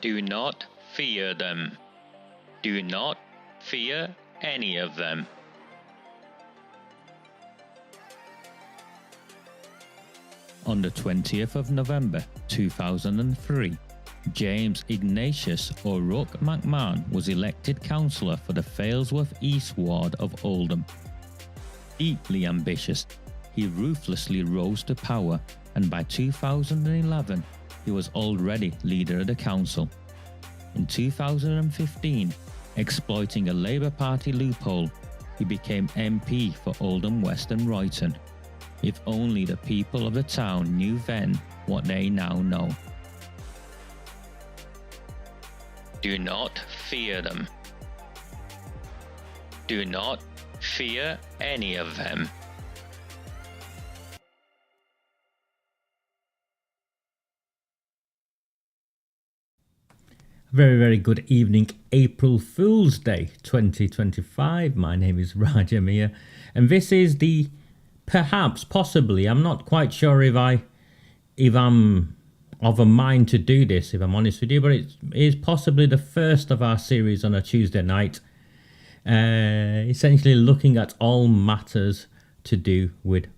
Do not fear them. Do not fear any of them. On the 20th of November 2003, James Ignatius O'Rourke McMahon was elected councillor for the Failsworth East Ward of Oldham. Deeply ambitious, he ruthlessly rose to power, and by 2011, he was already leader of the council. In 2015, exploiting a Labour Party loophole, he became MP for Oldham West and Royton. If only the people of the town knew then what they now know. Do not fear them. Do not fear any of them. Very, very good evening. April Fool's Day 2025. My name is Raja Miah, and this is the possibly, I'm not quite sure if I'm of a mind to do this, if I'm honest with you, but it is possibly the first of our series on a Tuesday night, essentially looking at all matters to do with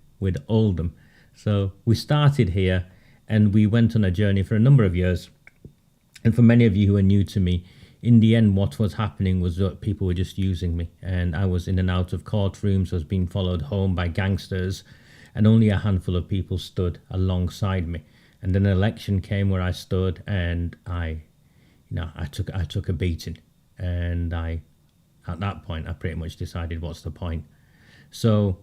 Oldham. So we started here and we went on a journey for a number of years. And for many of you who are new to me, in the end, what was happening was that people were just using me. And I was in and out of courtrooms, I was being followed home by gangsters, and only a handful of people stood alongside me. And then an election came where I stood, and I took a beating. And at that point, I pretty much decided, what's the point? So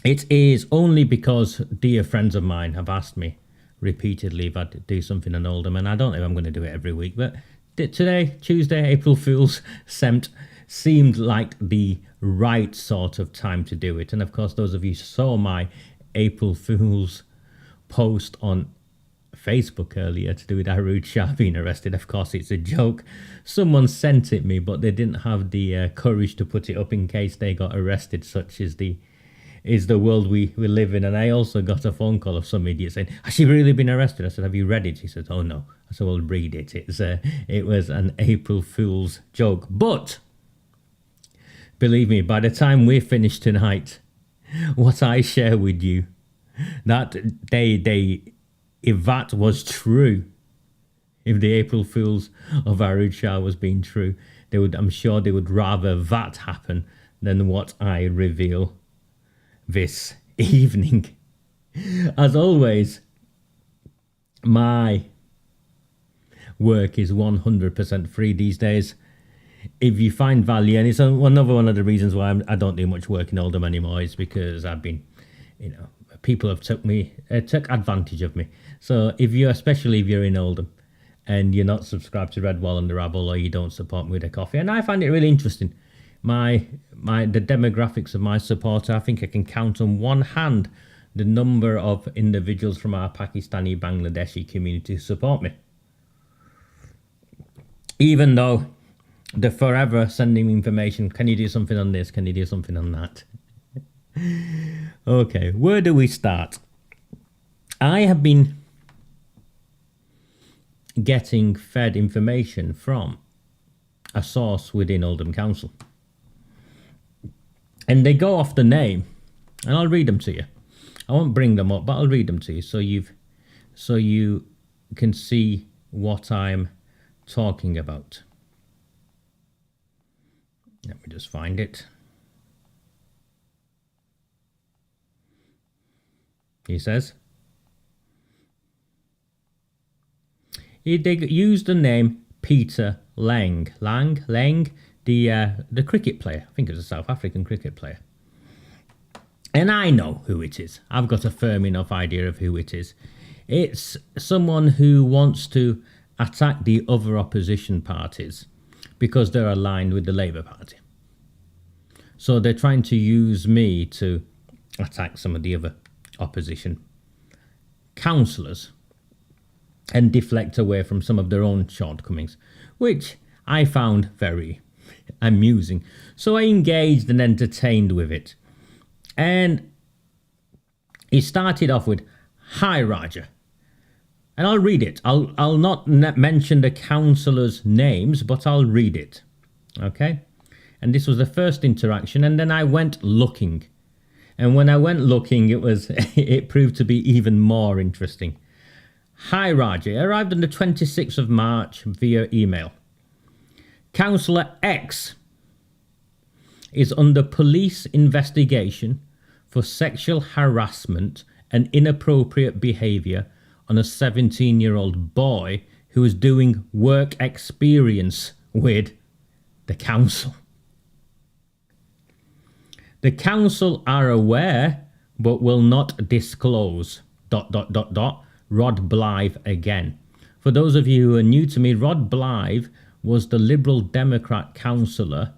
it is only because dear friends of mine have asked me repeatedly if I'd do something on Oldham, and I don't know if I'm going to do it every week, but today, Tuesday, April Fool's, seemed like the right sort of time to do it. And of course, those of you who saw my April Fool's post on Facebook earlier to do with Arud Shah being arrested, of course it's a joke. Someone sent it me, but they didn't have the courage to put it up in case they got arrested. Such is the world we live in. And I also got a phone call of some idiot saying, has she really been arrested? I said, have you read it? He said, oh no. I said, well, read it. It was an April Fool's joke. But believe me, by the time we're finished tonight, what I share with you, that if that was true, if the April Fools of Arud Shah was being true, I'm sure they would rather that happen than what I reveal this evening. As always, my work is 100% free these days. If you find value, and it's another one of the reasons why I don't do much work in Oldham anymore, is because I've been, people have took advantage of me. So especially if you're in Oldham and you're not subscribed to Red Wall and the Rabble, or you don't support me with a coffee, and I find it really interesting. The demographics of my supporter, I think I can count on one hand the number of individuals from our Pakistani Bangladeshi community who support me. Even though they're forever sending me information, can you do something on this? Can you do something on that? Okay, where do we start? I have been getting fed information from a source within Oldham Council. And they go off the name, and I'll read them to you. I won't bring them up, but I'll read them to you so you can see what I'm talking about. Let me just find it. He says, they used the name Peter Lang, the cricket player. I think it was a South African cricket player. And I know who it is. I've got a firm enough idea of who it is. It's someone who wants to attack the other opposition parties because they're aligned with the Labour Party. So they're trying to use me to attack some of the other opposition councillors and deflect away from some of their own shortcomings, which I found very amusing. So I engaged and entertained with it. And he started off with, "Hi, Raja. And I'll read it. I'll not mention the councillors' names, but I'll read it. Okay? And this was the first interaction, and then I went looking. And when I went looking, it proved to be even more interesting. Hi, Raja. Arrived on the 26th of March via email. Councillor X is under police investigation for sexual harassment and inappropriate behaviour on a 17-year-old boy who was doing work experience with the council. The council are aware but will not disclose... Rod Blythe again. For those of you who are new to me, Rod Blythe was the Liberal Democrat councillor,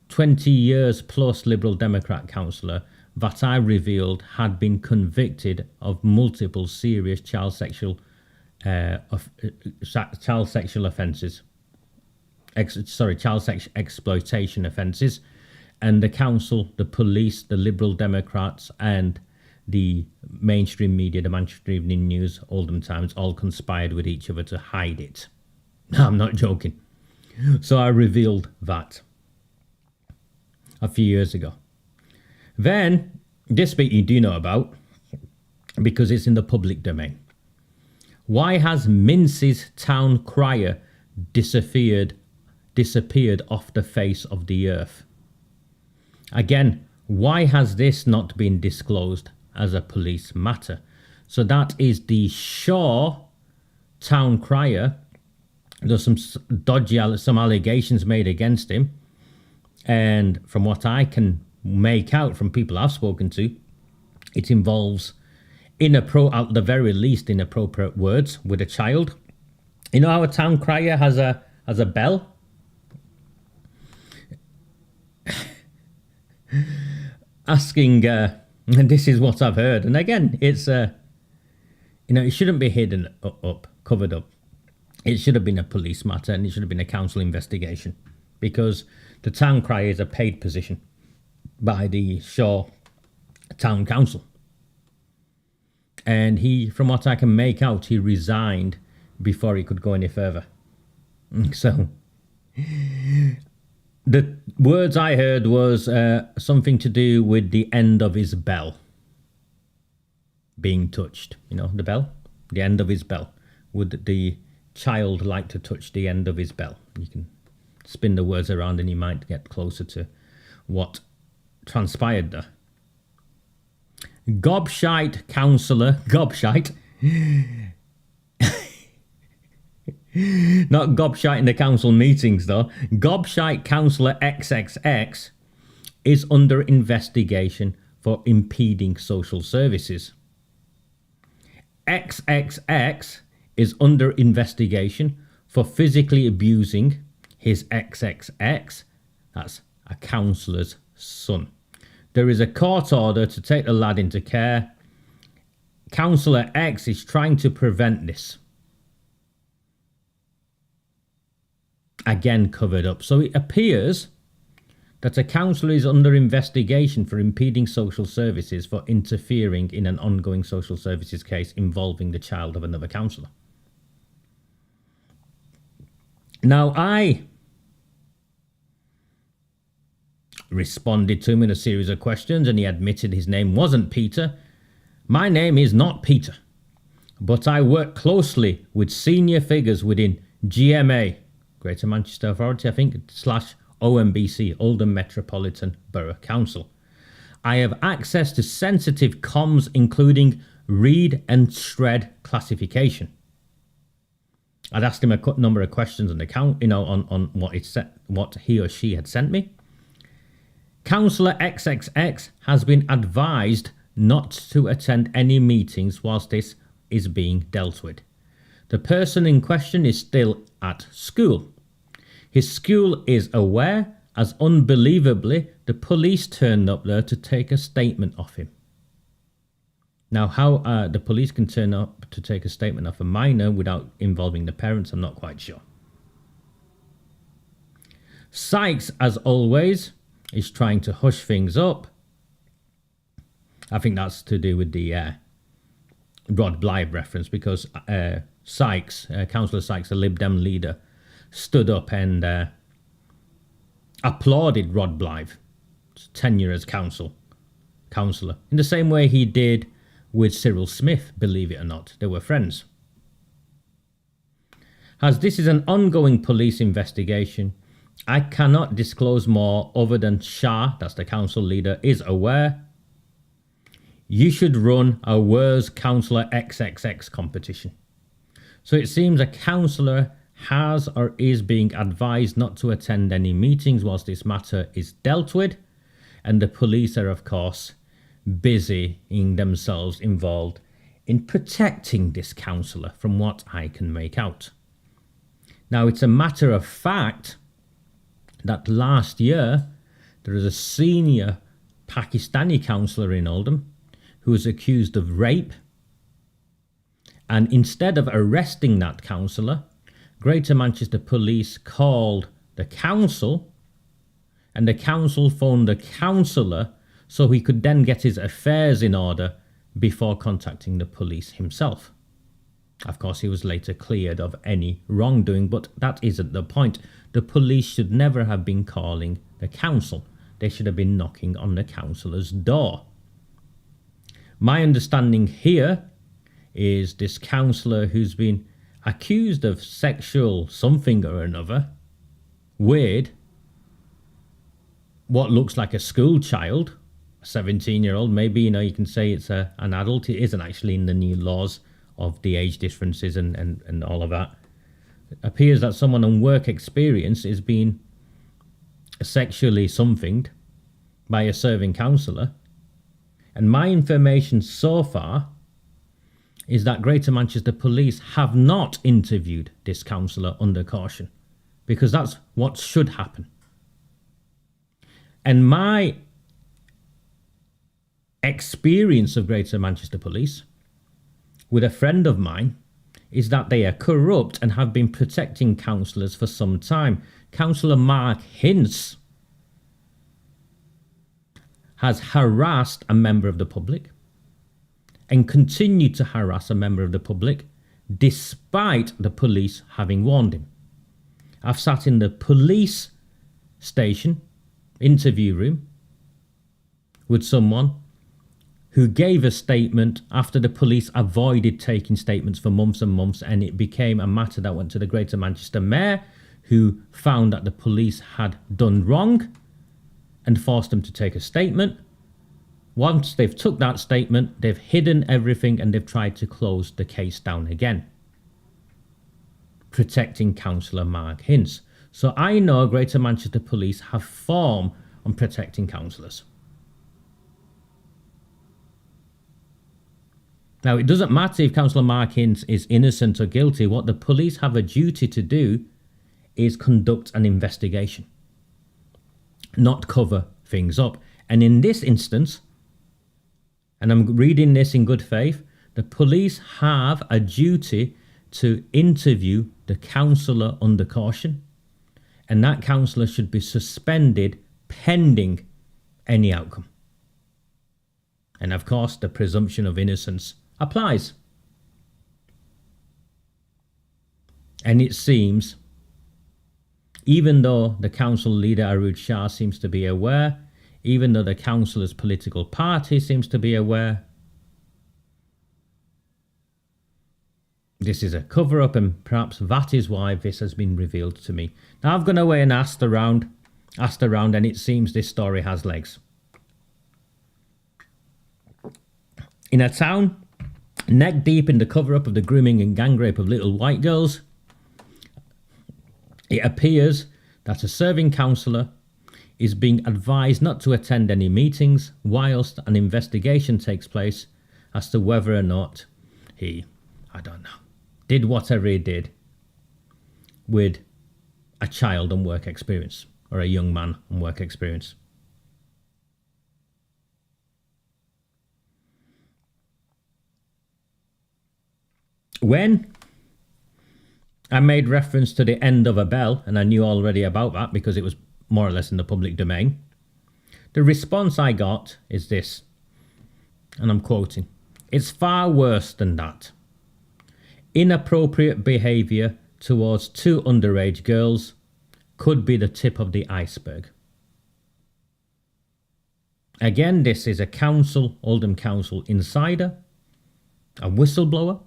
20 years plus Liberal Democrat councillor, that I revealed had been convicted of multiple serious child sexual offences. Child sex exploitation offences. And the council, the police, the Liberal Democrats and the mainstream media, the Manchester Evening News, Oldham Times, all conspired with each other to hide it. I'm not joking. So I revealed that a few years ago. Then, this bit you do know about, because it's in the public domain. Why has Mince's town crier disappeared off the face of the earth? Again, why has this not been disclosed as a police matter? So that is the Shaw town crier. There's some allegations made against him. And from what I can make out from people I've spoken to, it involves at the very least inappropriate words with a child. You know how a town crier has a bell? Asking, and this is what I've heard, and again, it's it shouldn't be hidden up, covered up. It should have been a police matter, and it should have been a council investigation, because the town crier is a paid position by the Shaw Town Council, and he, from what I can make out, he resigned before he could go any further. So the words I heard was something to do with the end of his bell being touched. You know, the bell? The end of his bell. Would the child like to touch the end of his bell? You can spin the words around and you might get closer to what transpired there. Gobshite councillor, gobshite, not gobshite in the council meetings though. Gobshite councillor XXX is under investigation for impeding social services. XXX is under investigation for physically abusing his XXX, that's a councillor's son. There is a court order to take the lad into care. Councillor X is trying to prevent this. Again covered up. So it appears that a councillor is under investigation for impeding social services for interfering in an ongoing social services case involving the child of another councillor. Now, I responded to him in a series of questions and he admitted his name wasn't Peter. My name is not Peter, but I work closely with senior figures within GMA, Greater Manchester Authority, I think, / OMBC, Oldham Metropolitan Borough Council. I have access to sensitive comms, including read and shred classification. I'd asked him a number of questions on the on what he or she had sent me. Councillor XXX has been advised not to attend any meetings whilst this is being dealt with. The person in question is still at school. His school is aware, as unbelievably, the police turned up there to take a statement off him. Now, how the police can turn up to take a statement off a minor without involving the parents, I'm not quite sure. Sykes, as always, is trying to hush things up. I think that's to do with the Rod Blythe reference, because Sykes, Councillor Sykes, the Lib Dem leader, stood up and applauded Rod Blythe's tenure as councillor, in the same way he did with Cyril Smith, believe it or not. They were friends. As this is an ongoing police investigation, I cannot disclose more other than Shah, that's the council leader, is aware. You should run a Where's Councillor XXX competition. So it seems a councillor has or is being advised not to attend any meetings whilst this matter is dealt with, and the police are, of course, busying themselves involved in protecting this councillor, from what I can make out. Now, it's a matter of fact that last year there was a senior Pakistani councillor in Oldham who was accused of rape, and instead of arresting that councillor, Greater Manchester Police called the council, and the council phoned the councillor so he could then get his affairs in order before contacting the police himself. Of course, he was later cleared of any wrongdoing, but that isn't the point. The police should never have been calling the council. They should have been knocking on the councillor's door. My understanding here is this councillor who's been accused of sexual something or another with what looks like a school child, a 17-year-old, maybe, you can say it's an adult. It isn't actually in the new laws of the age differences and all of that. It appears that someone on work experience is being sexually somethinged by a serving councillor. And my information so far is that Greater Manchester Police have not interviewed this councillor under caution, because that's what should happen. And my experience of Greater Manchester Police with a friend of mine is that they are corrupt and have been protecting councillors for some time. Councillor Mark Hince has harassed a member of the public and continued to harass a member of the public despite the police having warned him. I've sat in the police station interview room with someone who gave a statement after the police avoided taking statements for months and months, and it became a matter that went to the Greater Manchester Mayor, who found that the police had done wrong and forced them to take a statement. Once they've took that statement, they've hidden everything and they've tried to close the case down again, protecting Councillor Mark Hince. So I know Greater Manchester Police have form on protecting councillors. Now, it doesn't matter if Councillor Mark Hince is innocent or guilty. What the police have a duty to do is conduct an investigation, not cover things up. And in this instance, and I'm reading this in good faith, the police have a duty to interview the councillor under caution, and that councillor should be suspended pending any outcome. And of course, the presumption of innocence applies. And it seems, even though the council leader Arud Shah seems to be aware, even though the councillor's political party seems to be aware, this is a cover-up, and perhaps that is why this has been revealed to me. Now, I've gone away and asked around, and it seems this story has legs. In a town neck deep in the cover-up of the grooming and gang rape of little white girls, it appears that a serving councillor is being advised not to attend any meetings whilst an investigation takes place as to whether or not he, did whatever he did with a child on work experience, or a young man on work experience. When I made reference to the end of a bell, and I knew already about that because it was more or less in the public domain, the response I got is this, and I'm quoting: It's far worse than that. Inappropriate behaviour towards 2 underage girls could be the tip of the iceberg. Again, this is a council, Oldham Council insider, a whistleblower,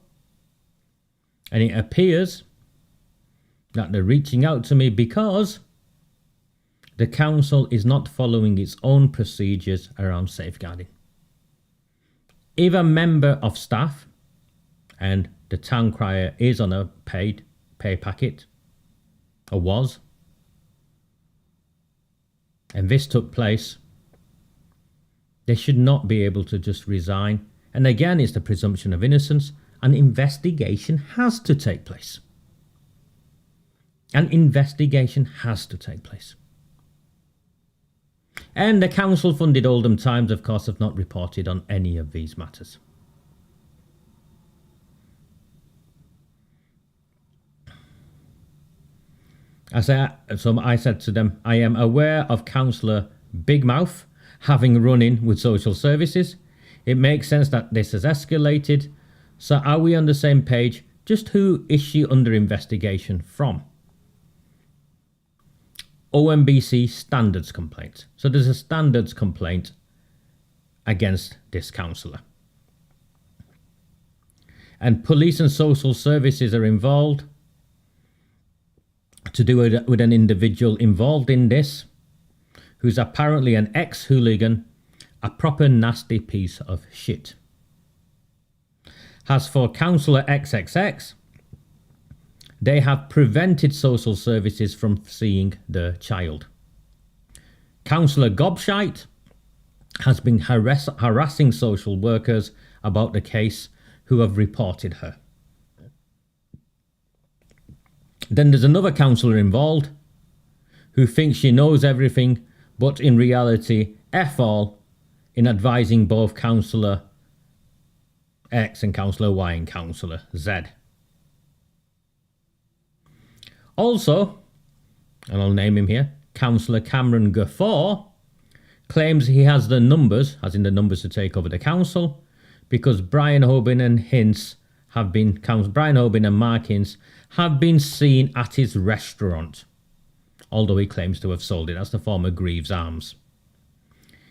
and it appears that they're reaching out to me because the council is not following its own procedures around safeguarding. If a member of staff, and the town crier is on a paid pay packet, or was, and this took place, they should not be able to just resign. And again, it's the presumption of innocence. An investigation has to take place. An investigation has to take place. And the council-funded Oldham Times, of course, have not reported on any of these matters. I said to them, I am aware of Councillor Big Mouth having run-in with social services. It makes sense that this has escalated. So are we on the same page? Just who is she under investigation from? OMBC standards complaint. So there's a standards complaint against this councillor. And police and social services are involved to do it with an individual involved in this, who's apparently an ex-hooligan, a proper nasty piece of shit. As for Councillor XXX, they have prevented social services from seeing their child. Councillor Gobshite has been harassing social workers about the case who have reported her. Then there's another councillor involved who thinks she knows everything, but in reality, F all in advising both Councillor X and Councillor Y and Councillor Z. Also, and I'll name him here, Councillor Cameron Guffaw claims he has the numbers, as in the numbers to take over the council, because Brian Hoban and Mark Hince have been seen at his restaurant, although he claims to have sold it. That's the former Greaves Arms.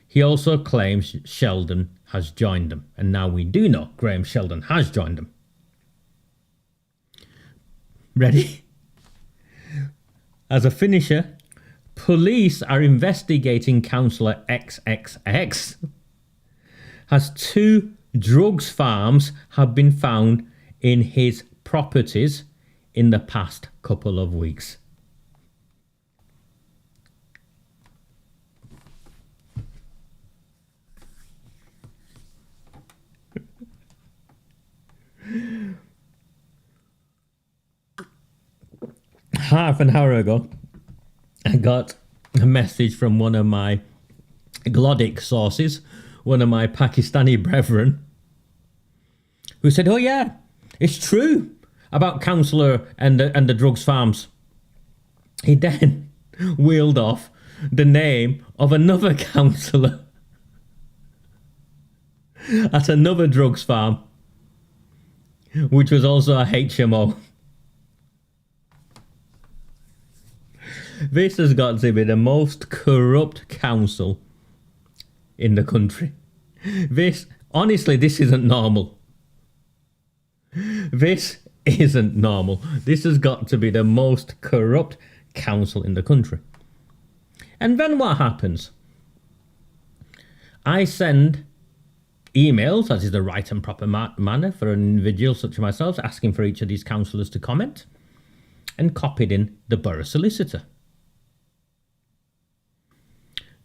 He also claims Sheldon has joined them, and now we do know Graham Sheldon has joined them. Ready? As a finisher, police are investigating Councillor XXX as 2 drugs farms have been found in his properties in the past couple of weeks. Half an hour ago, I got a message from one of my Glodic sources, one of my Pakistani brethren, who said, oh yeah, it's true about Councillor and the drugs farms. He then wheeled off the name of another councillor at another drugs farm, which was also a HMO. This has got to be the most corrupt council in the country. Honestly, this isn't normal. This isn't normal. This has got to be the most corrupt council in the country. And then what happens? I send emails, as is the right and proper manner for an individual such as myself, asking for each of these councillors to comment, and copied in the borough solicitor.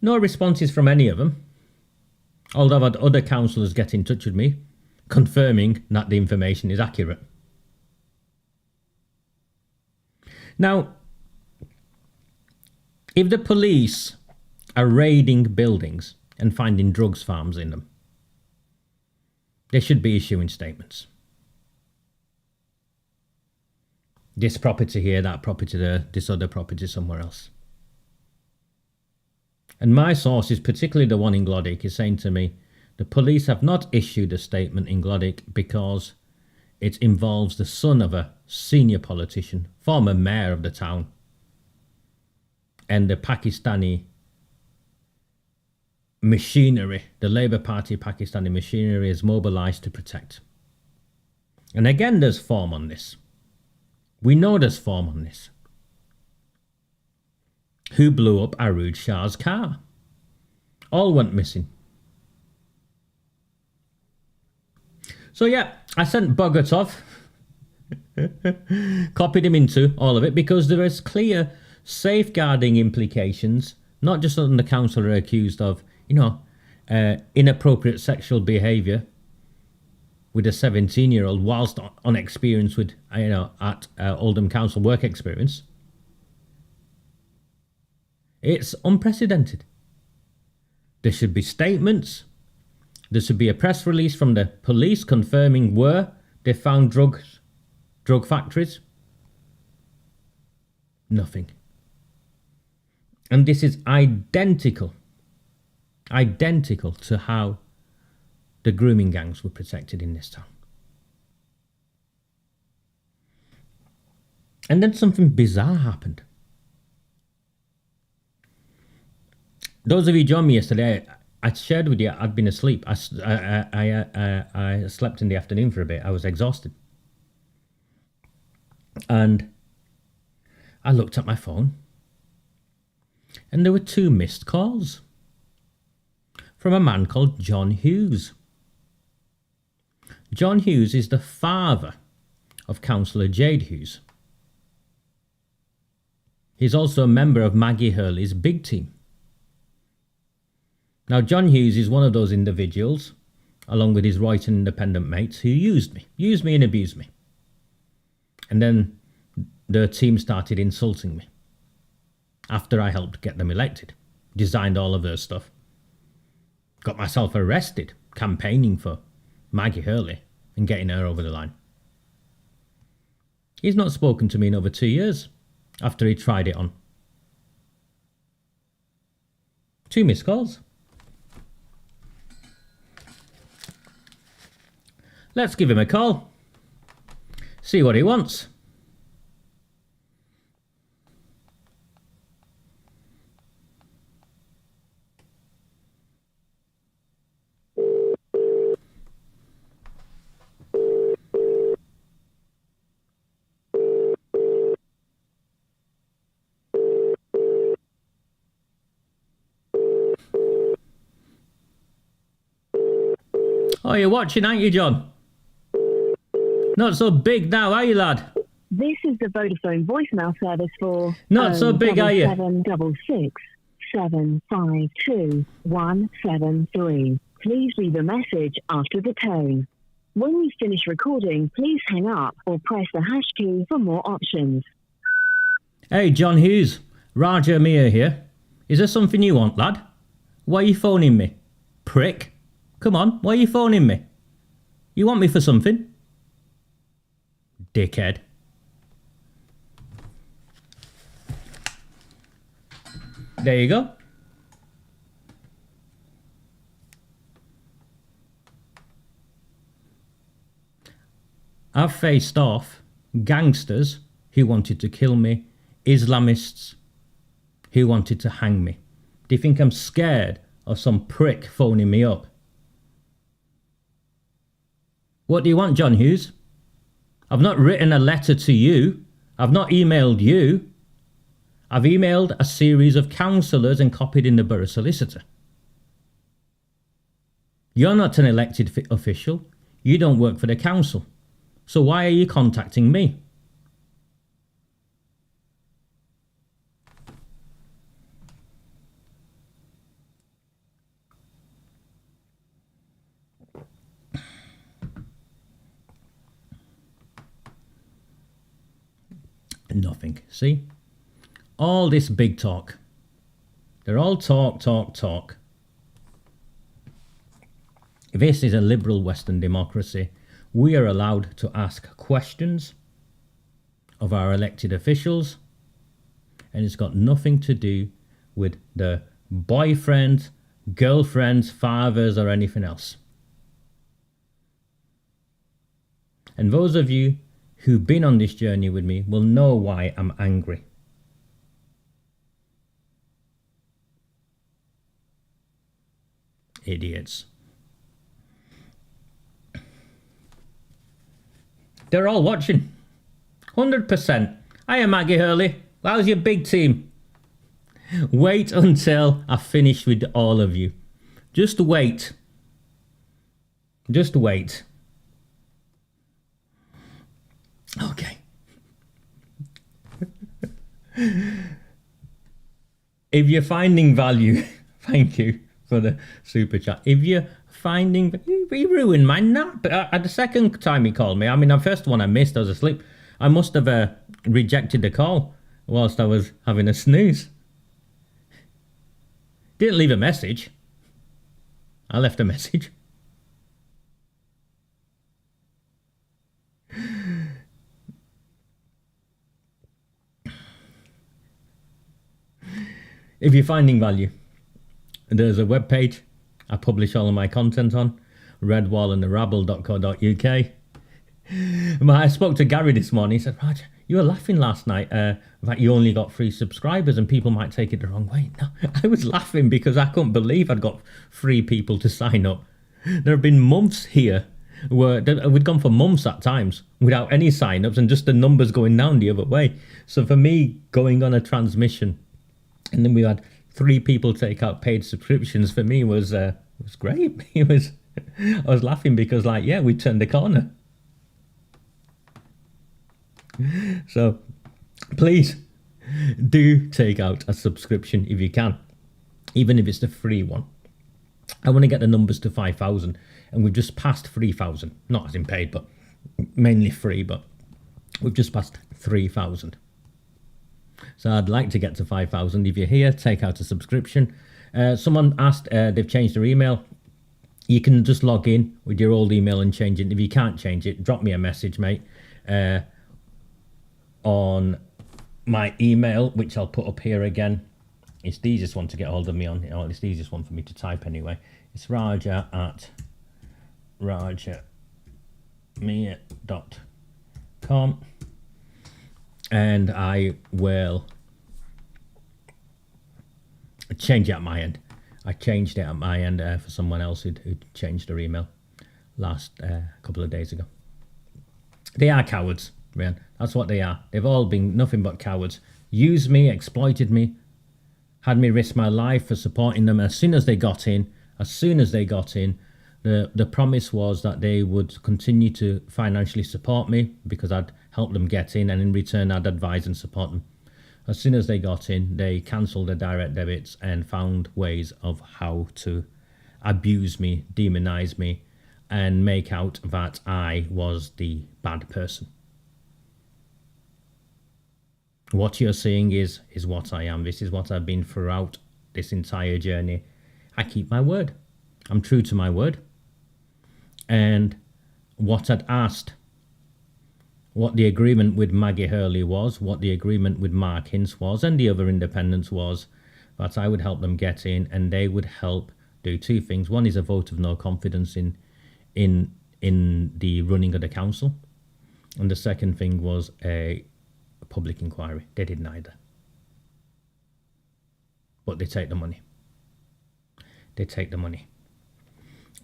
No responses from any of them, although I've had other councillors get in touch with me, confirming that the information is accurate. Now, if the police are raiding buildings and finding drugs farms in them, they should be issuing statements. This property here, that property there, this other property somewhere else. And my sources, particularly the one in Glodic, is saying to me The police have not issued a statement in Glodick because it involves the son of a senior politician, former mayor of the town, and the Pakistani machinery, the Labour Party Pakistani machinery, is mobilised to protect. And again, there's form on this. We know there's form on this. Who blew up Arooj Shah's car? All went missing. So yeah, I sent Boggart off, copied him into all of it, because there is clear safeguarding implications, not just on the councillor accused of, inappropriate sexual behaviour with a 17-year-old whilst on experience with, at Oldham Council work experience. It's unprecedented. There should be statements. There should be a press release from the police confirming where they found drug factories. Nothing. And this is identical to how the grooming gangs were protected in this town. And then something bizarre happened. Those of you who joined me yesterday, I shared with you I'd been asleep. I slept in the afternoon for a bit. I was exhausted. And I looked at my phone, and there were 2 missed calls from a man called John Hughes. John Hughes is the father of Councillor Jade Hughes. He's also a member of Maggie Hurley's big team. Now, John Hughes is one of those individuals, along with his right and independent mates, who used me and abused me. And then their team started insulting me after I helped get them elected, designed all of their stuff. Got myself arrested campaigning for Maggie Hurley and getting her over the line. He's not spoken to me in over 2 years after he tried it on. 2 missed calls. Let's give him a call. See what he wants. Oh, you're watching, aren't you, John? Not so big now, are you, lad? This is the Vodafone voicemail service for... Not so big, are you? 766-752-173. Please leave a message after the tone. When you finish recording, please hang up or press the hash key for more options. Hey, John Hughes. Raja Miah here. Is there something you want, lad? Why are you phoning me? Prick. Come on, why are you phoning me? You want me for something? Dickhead. There you go. I've faced off gangsters who wanted to kill me, Islamists who wanted to hang me. Do you think I'm scared of some prick phoning me up? What do you want, John Hughes? I've not written a letter to you. I've not emailed you. I've emailed a series of councillors and copied in the borough solicitor. You're not an elected official. You don't work for the council. So why are you contacting me? Nothing. See? All this big talk. They're all talk. This is a liberal Western democracy. We are allowed to ask questions of our elected officials, and it's got nothing to do with the boyfriend girlfriends, fathers, or anything else. And those of you who've been on this journey with me will know why I'm angry. Idiots. They're all watching. 100%. Hiya, Maggie Hurley. How's your big team? Wait until I finish with all of you. Just wait. Just wait. Okay. If you're finding value, thank you for the super chat. If you're finding, he ruined my nap. At the second time he called me, I mean, the first one I missed, I was asleep. I must have rejected the call whilst I was having a snooze. Didn't leave a message. I left a message. If you're finding value, there's a webpage I publish all of my content on, redwallandtherabble.co.uk. I spoke to Gary this morning. He said, Raja, you were laughing last night that you only got 3 subscribers and people might take it the wrong way. No, I was laughing because I couldn't believe I'd got 3 people to sign up. There have been months here where we'd gone for months at times without any sign-ups and just the numbers going down the other way. So for me, going on a transmission and then we had 3 people take out paid subscriptions, for me was great. I was laughing because, like, yeah, we turned the corner. So please do take out a subscription if you can, even if it's the free one. I want to get the numbers to 5,000 and we've just passed 3,000, not as in paid, but mainly free, but we've just passed 3,000. So I'd like to get to 5,000. If you're here, take out a subscription. Someone asked, they've changed their email. You can just log in with your old email and change it. If you can't change it, drop me a message, mate, on my email, which I'll put up here again. It's the easiest one to get hold of me on, or it's the easiest one for me to type anyway. It's raja@rajamiah.com. And I will change it at my end. I changed it at my end for someone else who'd changed their email last couple of days ago. They are cowards, man. That's what they are. They've all been nothing but cowards. Used me, exploited me, had me risk my life for supporting them. As soon as they got in, the promise was that they would continue to financially support me because I'd help them get in, and in return I'd advise and support them. As soon as they got in, they cancelled the direct debits and found ways of how to abuse me, demonize me, and make out that I was the bad person. What you're seeing is what I am. This is what I've been throughout this entire journey. I keep my word. I'm true to my word. And what I'd asked, what the agreement with Maggie Hurley was, what the agreement with Mark Hince was, and the other independents was that I would help them get in, and they would help do 2 things. One is a vote of no confidence in the running of the council, and the second thing was a public inquiry. They did neither, but they take the money. They take the money.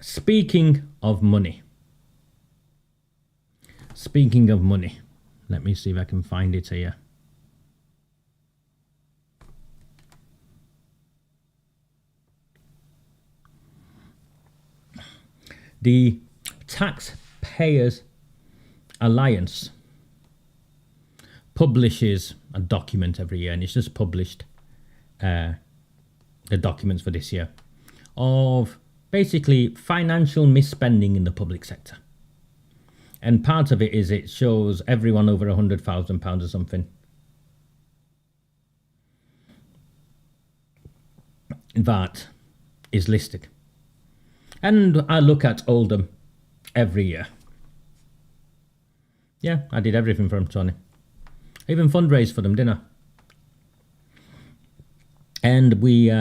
Speaking of money, let me see if I can find it here. The Taxpayers Alliance publishes a document every year, and it's just published the documents for this year of basically financial misspending in the public sector. And part of it is it shows everyone over £100,000 or something that is listed. And I look at Oldham every year. Yeah, I did everything for them, Tony. I even fundraised for them, didn't I? And we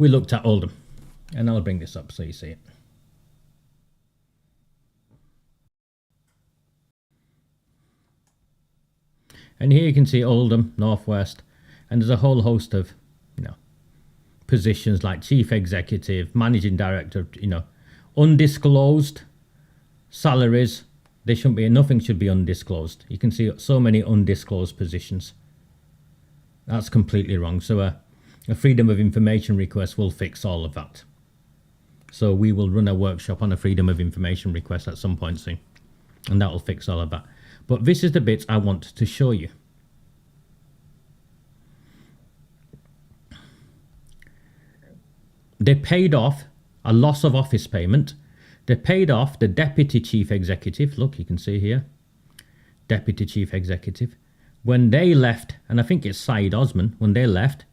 we looked at Oldham. And I'll bring this up so you see it. And here you can see Oldham, Northwest, and there's a whole host of, positions like chief executive, managing director, undisclosed salaries. There shouldn't be, nothing should be undisclosed. You can see so many undisclosed positions. That's completely wrong. So a freedom of information request will fix all of that. So we will run a workshop on a freedom of information request at some point soon, and that will fix all of that. But this is the bits I want to show you. They paid off a loss of office payment. They paid off the deputy chief executive. Look, you can see here, deputy chief executive. When they left, and I think it's Saeed Osman, when they left,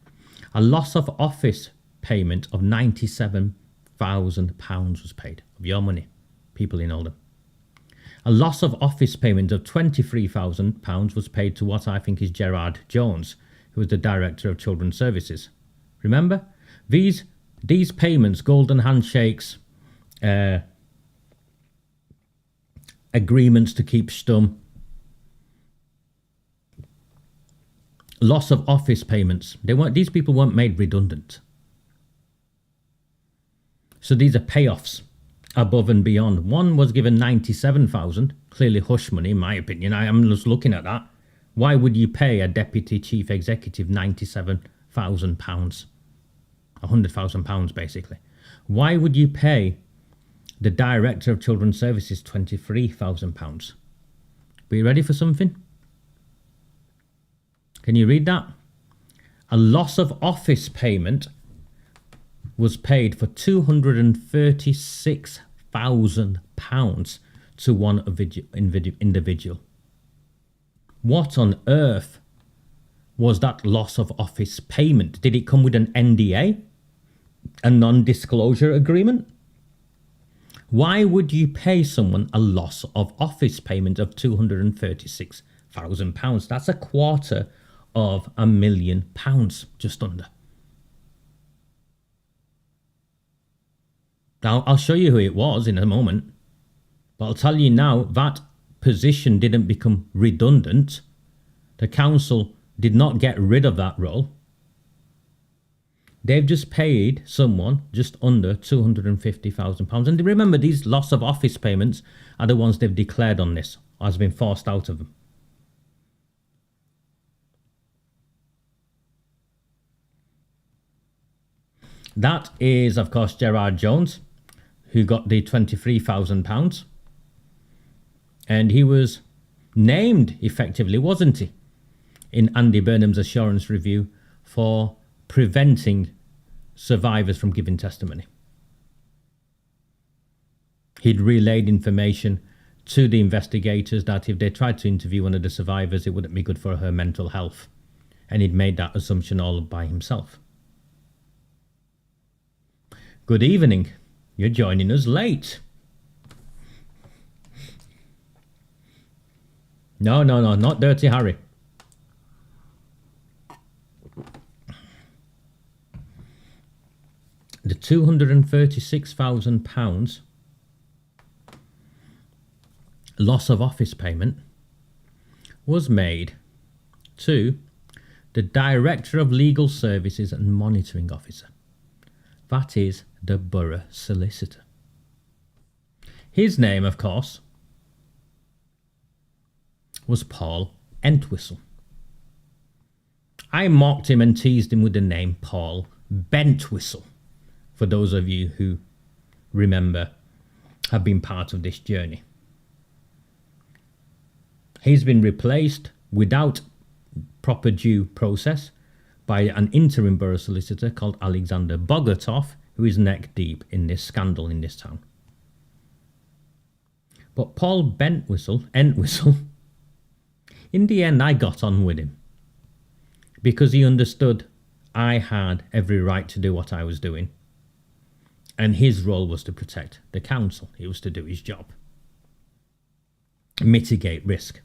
a loss of office payment of £97,000 was paid of your money, people in Oldham. A loss of office payment of £23,000 was paid to what I think is Gerard Jones, who was the Director of Children's Services. Remember? These payments, golden handshakes, agreements to keep stum, loss of office payments, these people weren't made redundant. So these are payoffs above and beyond. One was given 97,000, clearly hush money in my opinion. I am just looking at that. Why would you pay a deputy chief executive £97,000? £100,000 basically. Why would you pay the Director of Children's Services £23,000? Are you ready for something? Can you read that? A loss of office payment was paid for £236,000 to one individual. What on earth was that loss of office payment? Did it come with an NDA? A non-disclosure agreement? Why would you pay someone a loss of office payment of £236,000? That's £250,000, just under. Now, I'll show you who it was in a moment, but I'll tell you now, that position didn't become redundant. The council did not get rid of that role. They've just paid someone just under £250,000. And remember, these loss of office payments are the ones they've declared on this, or has been forced out of them. That is, of course, Gerard Jones, who got the £23,000. And he was named, effectively, wasn't he, in Andy Burnham's assurance review for preventing survivors from giving testimony. He'd relayed information to the investigators that if they tried to interview one of the survivors, it wouldn't be good for her mental health. And he'd made that assumption all by himself. Good evening. You're joining us late. No, not Dirty Harry. The £236,000 loss of office payment was made to the Director of Legal Services and Monitoring Officer. That is the Borough Solicitor. His name, of course, was Paul Entwistle. I mocked him and teased him with the name Paul Bentwistle, for those of you who remember, have been part of this journey. He's been replaced without proper due process by an interim borough solicitor called Alexander Bogotoff, who is neck deep in this scandal in this town. But Paul Entwistle, in the end I got on with him because he understood I had every right to do what I was doing, and his role was to protect the council. He was to do his job, mitigate risk.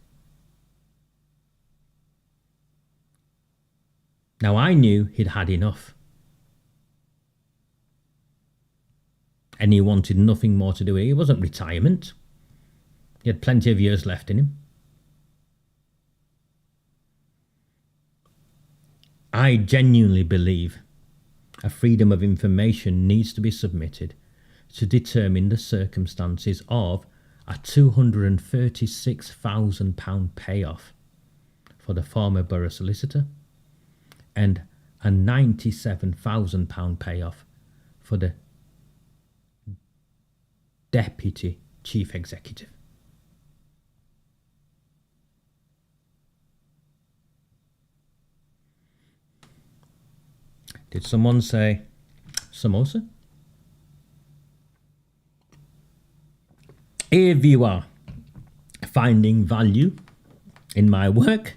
Now I knew he'd had enough. and he wanted nothing more to do with it. It wasn't retirement. He had plenty of years left in him. I genuinely believe a freedom of information needs to be submitted to determine the circumstances of a £236,000 payoff for the former borough solicitor and a £97,000 payoff for the deputy chief executive. Did someone say samosa? If you are finding value in my work,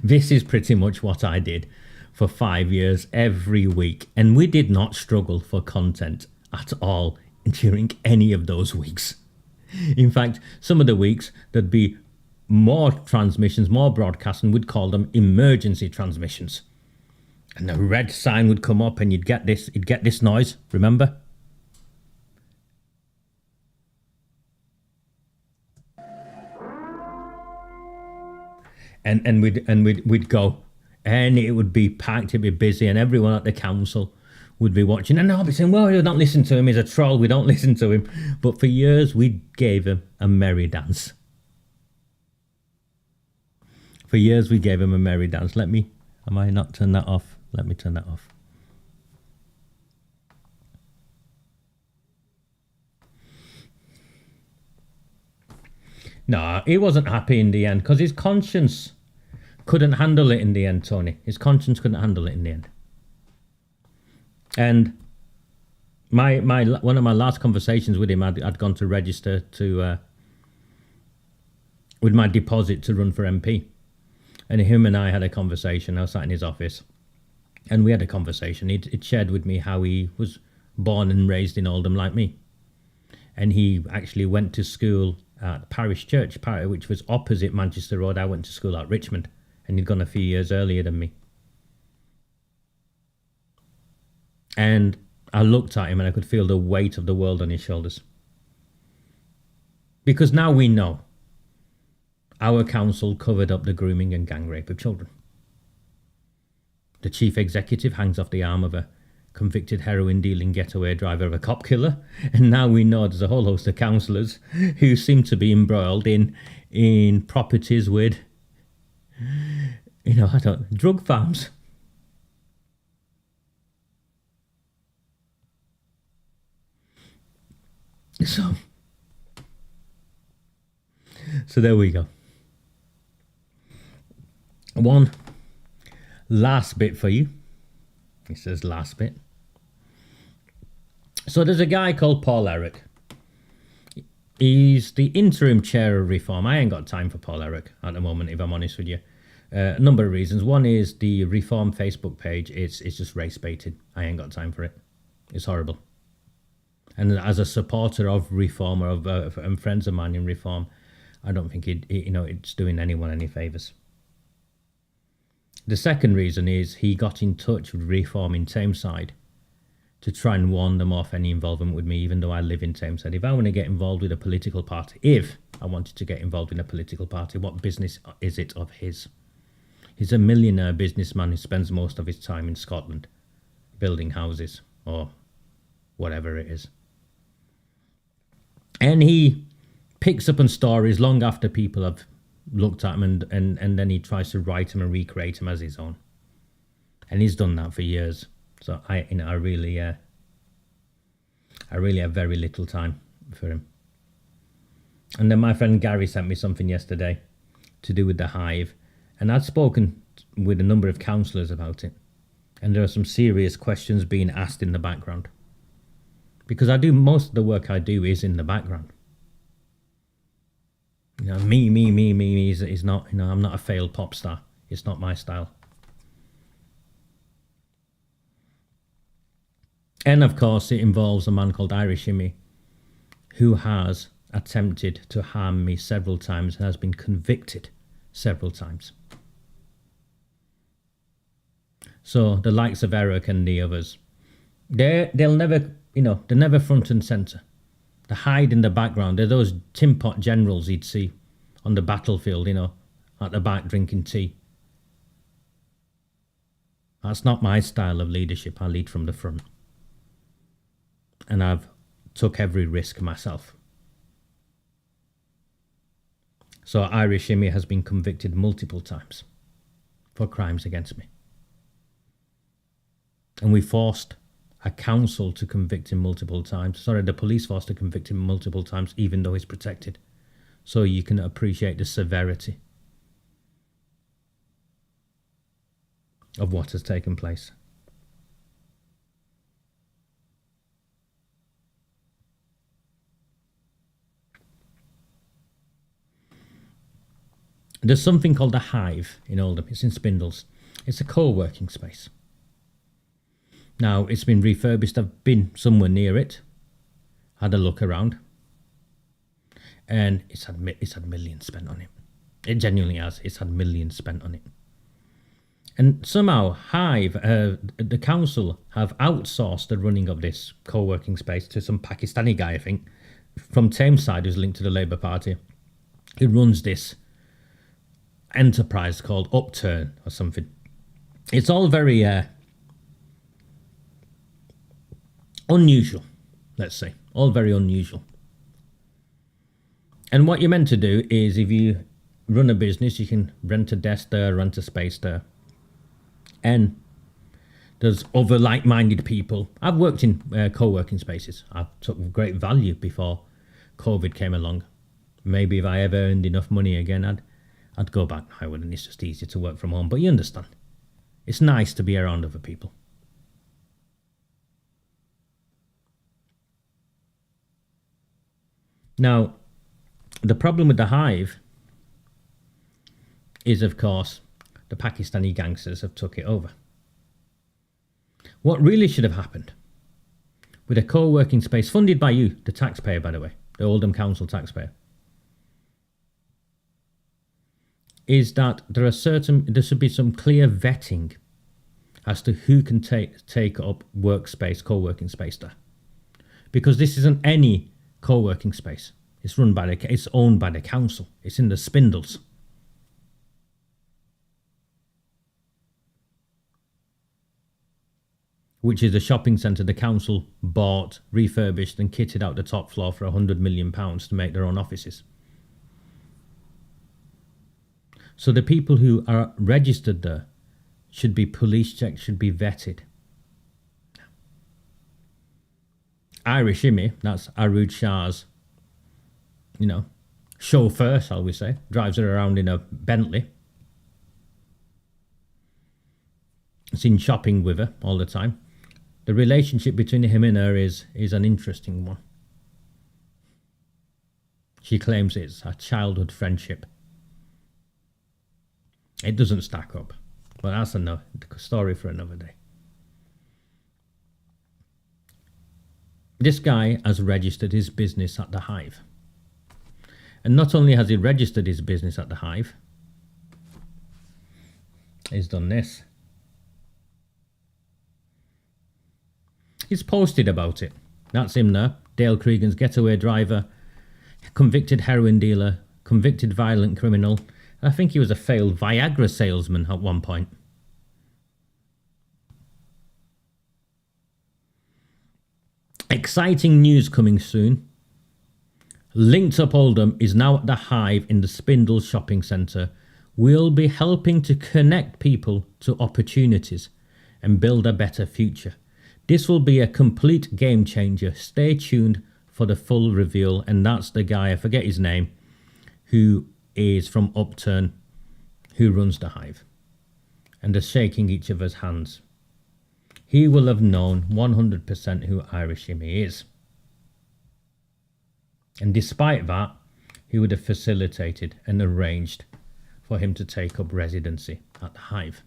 this is pretty much what I did for 5 years every week. And we did not struggle for content at all during any of those weeks. In fact, some of the weeks there'd be more transmissions, more broadcasts, and we'd call them emergency transmissions. And the red sign would come up and you'd get this noise, remember? And we'd go, and it would be packed, it'd be busy, and everyone at the council would be watching, and I'll be saying, well, we don't listen to him, he's a troll, we don't listen to him. But for years, we gave him a merry dance. For years, we gave him a merry dance. Am I not turn that off? Let me turn that off. No, he wasn't happy in the end because his conscience couldn't handle it in the end, Tony. His conscience couldn't handle it in the end. And one of my last conversations with him, I'd gone to register with my deposit to run for MP. And him and I had a conversation. I was sat in his office and we had a conversation. He'd shared with me how he was born and raised in Oldham like me. And he actually went to school at Parish Church, which was opposite Manchester Road. I went to school at Richmond, and he'd gone a few years earlier than me. And I looked at him and I could feel the weight of the world on his shoulders. Because now we know our council covered up the grooming and gang rape of children. The chief executive hangs off the arm of a convicted heroin dealing getaway driver of a cop killer, and now we know there's a whole host of councillors who seem to be embroiled in properties with, drug farms. So there we go. One last bit for you. He says last bit. So there's a guy called Paul Eric. He's the interim chair of Reform. I ain't got time for Paul Eric at the moment, if I'm honest with you. A number of reasons. One is the Reform Facebook page. It's just race baited. I ain't got time for it. It's horrible. And as a supporter of Reform and friends of mine in Reform, I don't think it's doing anyone any favours. The second reason is he got in touch with Reform in Tameside to try and warn them off any involvement with me, even though I live in Tameside. If I want to get involved with a political party, what business is it of his? He's a millionaire businessman who spends most of his time in Scotland building houses or whatever it is. And he picks up on stories long after people have looked at him and then he tries to write him and recreate him as his own. And he's done that for years. So I really have very little time for him. And then my friend Gary sent me something yesterday to do with the Hive. And I'd spoken with a number of councillors about it. And there are some serious questions being asked in the background. Because most of the work I do is in the background. Me is not, I'm not a failed pop star. It's not my style. And of course, it involves a man called Irish Jimmy, who has attempted to harm me several times and has been convicted several times. So the likes of Eric and the others, they'll never they're never front and centre. They hide in the background. They're those tin pot generals you'd see on the battlefield, at the back drinking tea. That's not my style of leadership. I lead from the front. And I've took every risk myself. So Irish Immy has been convicted multiple times for crimes against me. And we forced a council to convict him multiple times. Sorry, the police force to convict him multiple times, even though he's protected. So you can appreciate the severity of what has taken place. There's something called the Hive in Oldham. It's in Spindles. It's a co-working space. Now, it's been refurbished. I've been somewhere near it, had a look around, and it's had millions spent on it. It genuinely has. It's had millions spent on it. And somehow Hive, the council, have outsourced the running of this co-working space to some Pakistani guy, I think, from Tameside, who's linked to the Labour Party. He runs this enterprise called Upturn or something. It's all very unusual, let's say. All very unusual. And what you're meant to do is, if you run a business, you can rent a desk there, rent a space there. And there's other like-minded people. I've worked in co-working spaces. I took great value before COVID came along. Maybe if I ever earned enough money again, I'd go back. I wouldn't. It's just easier to work from home. But you understand. It's nice to be around other people. Now, the problem with the Hive is, of course, the Pakistani gangsters have took it over. What really should have happened with a co-working space funded by you, the taxpayer, by the way, the Oldham Council taxpayer, is that there should be some clear vetting as to who can take up workspace, co-working space there. Because this isn't any co-working space. It's owned by the council. It's in the Spindles. Which is a shopping centre the council bought, refurbished and kitted out the top floor for £100 million to make their own offices. So the people who are registered there should be police checked, should be vetted. Irish Immy, that's Arood Shah's, chauffeur, shall we say, drives her around in a Bentley. Seen shopping with her all the time. The relationship between him and her is an interesting one. She claims it's a childhood friendship. It doesn't stack up, but that's a story for another day. This guy has registered his business at the Hive. And not only has he registered his business at the Hive, he's done this. He's posted about it. That's him there. Dale Cregan's getaway driver, convicted heroin dealer, convicted violent criminal. I think he was a failed Viagra salesman at one point. Exciting news coming soon. Linked Up Oldham is now at the Hive in the Spindles shopping centre. We'll be helping to connect people to opportunities and build a better future. This will be a complete game changer. Stay tuned for the full reveal. And that's the guy, I forget his name, who is from Upturn, who runs the Hive. And they're shaking each other's hands. He will have known 100% who Irish Immy is. And despite that, he would have facilitated and arranged for him to take up residency at the Hive.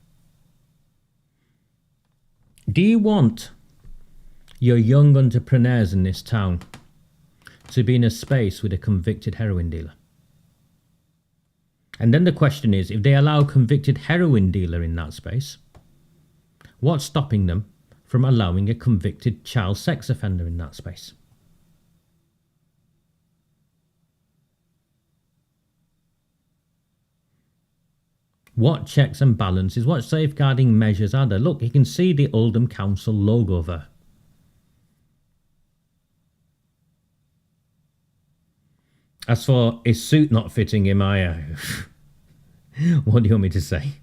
Do you want your young entrepreneurs in this town to be in a space with a convicted heroin dealer? And then the question is, if they allow a convicted heroin dealer in that space, what's stopping them from allowing a convicted child sex offender in that space. What checks and balances, what safeguarding measures are there? Look, you can see the Oldham Council logo there. As for his suit not fitting him, what do you want me to say?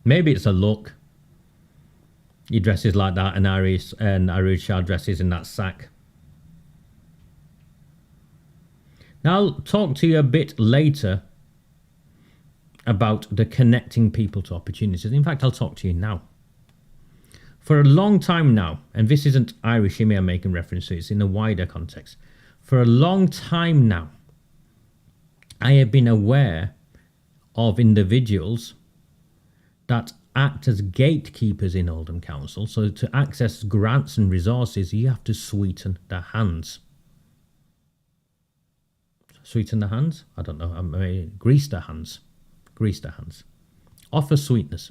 Maybe it's a look. He dresses like that, and Arusha dresses in that sack. Now, I'll talk to you a bit later about the connecting people to opportunities. In fact, I'll talk to you now. For a long time now, and this isn't Irish Shimmy I'm making reference to, it's in a wider context. For a long time now, I have been aware of individuals that act as gatekeepers in Oldham Council. So to access grants and resources, you have to sweeten their hands. Sweeten the hands? I don't know. Grease their hands. Grease their hands. Offer sweetness.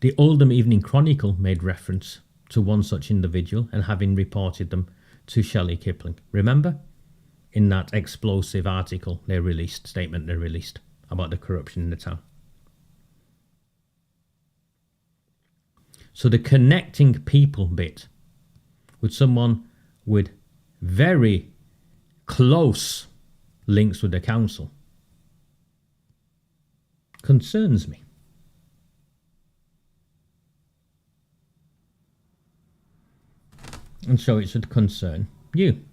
The Oldham Evening Chronicle made reference to one such individual and having reported them to Shelley Kipling. Remember? In that explosive article statement they released about the corruption in the town. So the connecting people bit with someone with very close links with the council concerns me. And so it should concern you.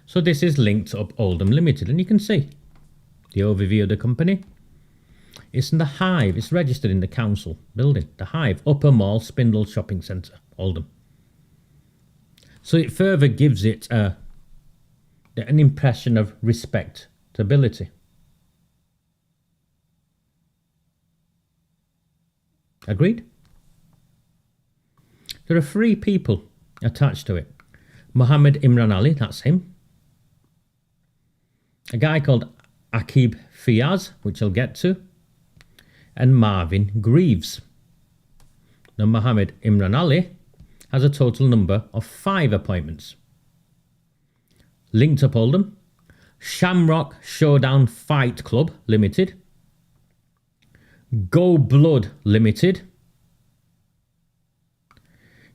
So this is linked up Oldham Limited, and you can see the overview of the company. It's in the Hive. It's registered in the council building. The Hive, Upper Mall, Spindle Shopping Centre, Oldham. So it further gives it an impression of respectability. Agreed? There are 3 people attached to it. Mohammed Imran Ali, that's him. A guy called Akib Fiaz, which I'll get to. And Marvin Greaves. Now, Mohammed Imran Ali has a total number of 5 appointments. Linked up Oldham, Shamrock Showdown Fight Club Limited, Go Blood Limited,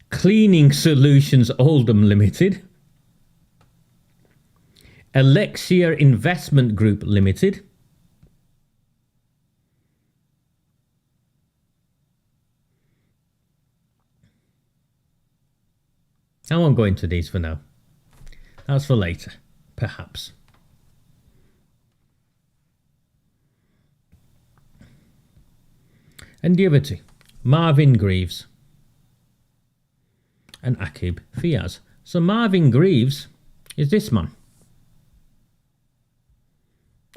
Cleaning Solutions Oldham Limited, Elixir Investment Group Limited, I won't go into these for now. That's for later, perhaps. And the other 2, Marvin Greaves and Akib Fiaz. So Marvin Greaves is this man.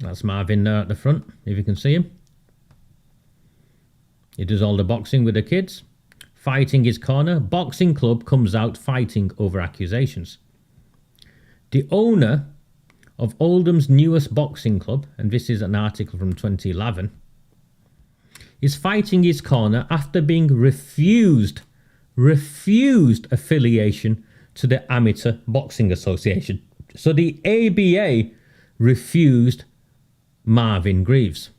That's Marvin there at the front, if you can see him. He does all the boxing with the kids. Fighting his corner. Boxing club comes out fighting over accusations. The owner of Oldham's newest boxing club, and this is an article from 2011, is fighting his corner after being refused affiliation to the Amateur Boxing Association. So the ABA refused Marvin Greaves.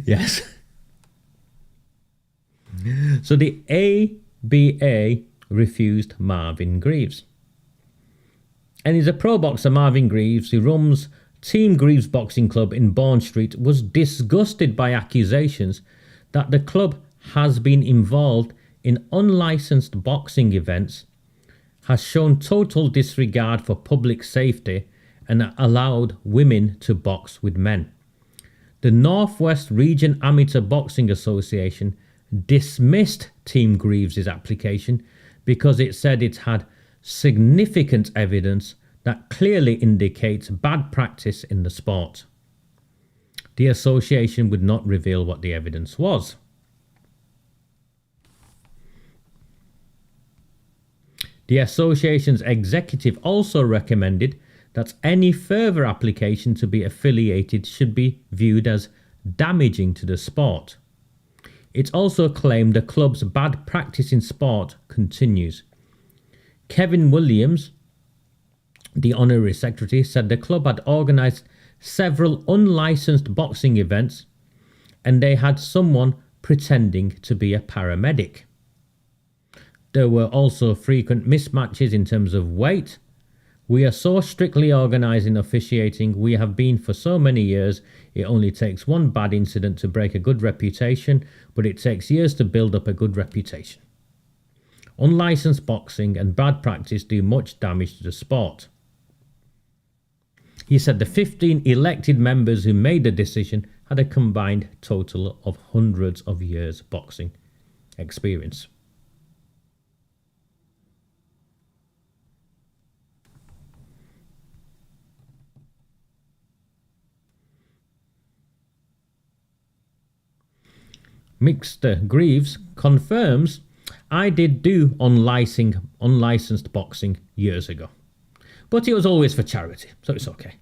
Yes. So the ABA refused Marvin Greaves. And he's a pro boxer, Marvin Greaves, who runs Team Greaves Boxing Club in Bourne Street, was disgusted by accusations that the club has been involved in unlicensed boxing events, has shown total disregard for public safety, and allowed women to box with men. The Northwest Region Amateur Boxing Association dismissed Team Greaves' application because it said it had significant evidence that clearly indicates bad practice in the sport. The association would not reveal what the evidence was. The association's executive also recommended that any further application to be affiliated should be viewed as damaging to the sport. It also claimed the club's bad practice in sport continues. Kevin Williams, the honorary secretary, said the club had organised several unlicensed boxing events and they had someone pretending to be a paramedic. There were also frequent mismatches in terms of weight. We are so strictly organised in officiating, we have been for so many years. It only takes one bad incident to break a good reputation, but it takes years to build up a good reputation. Unlicensed boxing and bad practice do much damage to the sport. He said the 15 elected members who made the decision had a combined total of hundreds of years boxing experience. Mr. Greaves confirms, I did do unlicensed boxing years ago, but it was always for charity, so it's okay.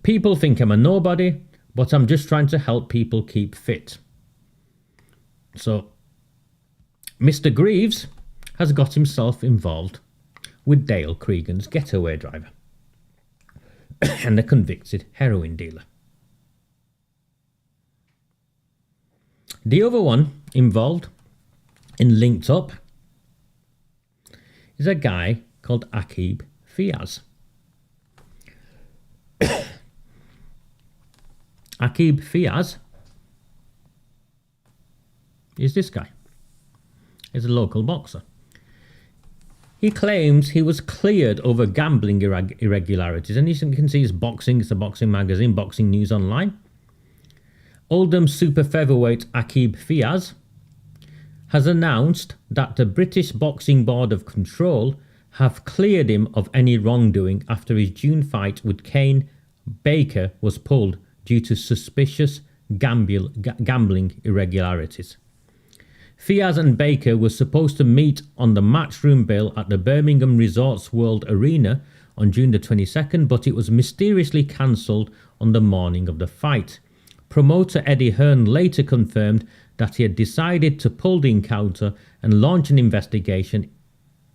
People think I'm a nobody, but I'm just trying to help people keep fit. So, Mr. Greaves has got himself involved with Dale Cregan's getaway driver and a convicted heroin dealer. The other one involved and linked up is a guy called Aqib Fiaz. Aqib Fiaz is this guy. He's a local boxer. He claims he was cleared over gambling irregularities, and you can see his boxing. It's a boxing magazine, Boxing News Online. Oldham super featherweight Aqib Fiaz has announced that the British Boxing Board of Control have cleared him of any wrongdoing after his June fight with Kane Baker was pulled due to suspicious gambling irregularities. Fiaz and Baker were supposed to meet on the matchroom bill at the Birmingham Resorts World Arena on June the 22nd, but it was mysteriously cancelled on the morning of the fight. Promoter Eddie Hearn later confirmed that he had decided to pull the encounter and launch an investigation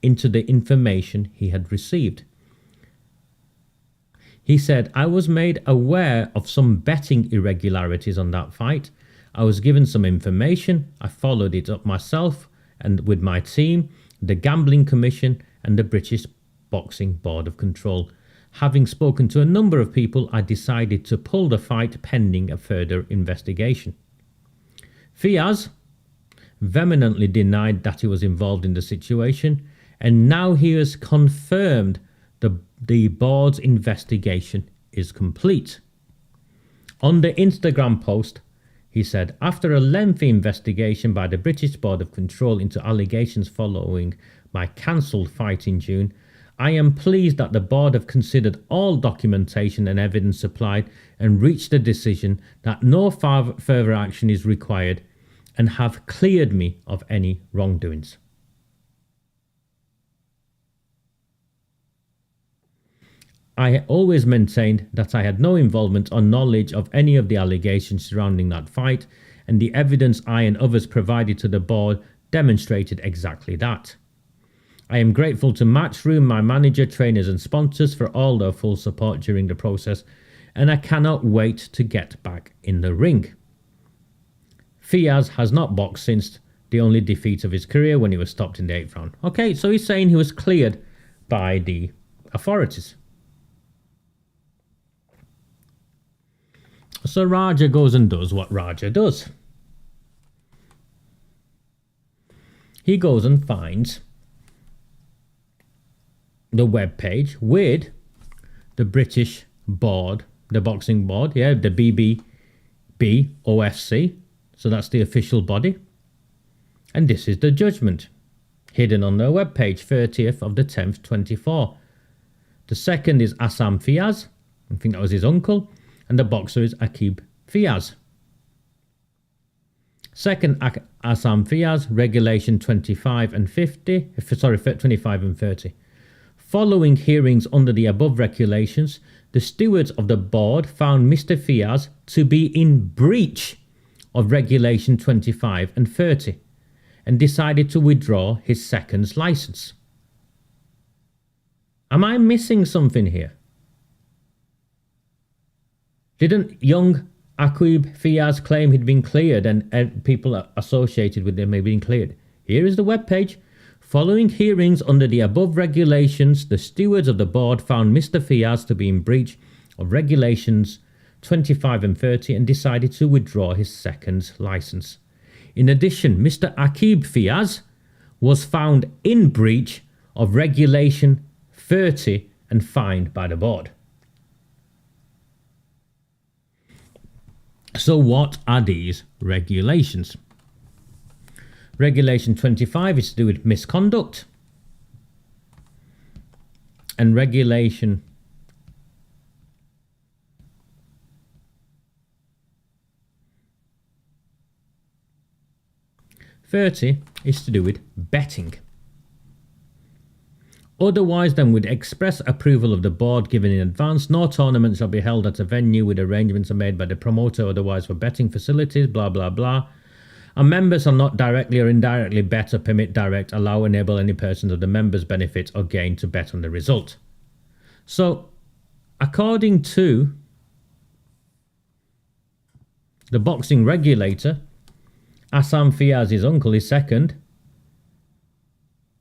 into the information he had received. He said, I was made aware of some betting irregularities on that fight. I was given some information. I followed it up myself and with my team, the Gambling Commission and the British Boxing Board of Control. Having spoken to a number of people, I decided to pull the fight pending a further investigation. Fiaz vehemently denied that he was involved in the situation, and now he has confirmed the board's investigation is complete. On the Instagram post, he said, after a lengthy investigation by the British Board of Control into allegations following my cancelled fight in June, I am pleased that the board have considered all documentation and evidence supplied and reached a decision that no further action is required and have cleared me of any wrongdoings. I always maintained that I had no involvement or knowledge of any of the allegations surrounding that fight, and the evidence I and others provided to the board demonstrated exactly that. I am grateful to Matchroom, my manager, trainers and sponsors for all their full support during the process, and I cannot wait to get back in the ring. Fiaz has not boxed since the only defeat of his career when he was stopped in the 8th round. Okay, so he's saying he was cleared by the authorities. So Raja goes and does what Raja does. He goes and finds the web page with the British board, the boxing board, the BBBOFC. So that's the official body. And this is the judgment hidden on their web page, 30th of the 10th, 24. The second is Assam Fiaz. I think that was his uncle. And the boxer is Akib Fiaz. Second, Assam Fiaz, Regulation 25 and 30. Following hearings under the above regulations, the stewards of the board found Mr. Fiaz to be in breach of Regulation 25 and 30 and decided to withdraw his second's licence. Am I missing something here? Didn't young Akib Fiaz claim he'd been cleared and people associated with him had been cleared? Here is the webpage. Following hearings under the above regulations, the stewards of the board found Mr. Fiaz to be in breach of Regulations 25 and 30 and decided to withdraw his second licence. In addition, Mr. Akib Fiaz was found in breach of Regulation 30 and fined by the board. So what are these regulations? Regulation 25 is to do with misconduct. And Regulation 30 is to do with betting. Otherwise than with express approval of the board given in advance, no tournament shall be held at a venue with arrangements are made by the promoter otherwise for betting facilities, blah blah blah. And members are not directly or indirectly bet or permit, direct, allow, enable any persons of the members' benefit or gain to bet on the result. So, according to the boxing regulator, Assam Fiaz's uncle, his second,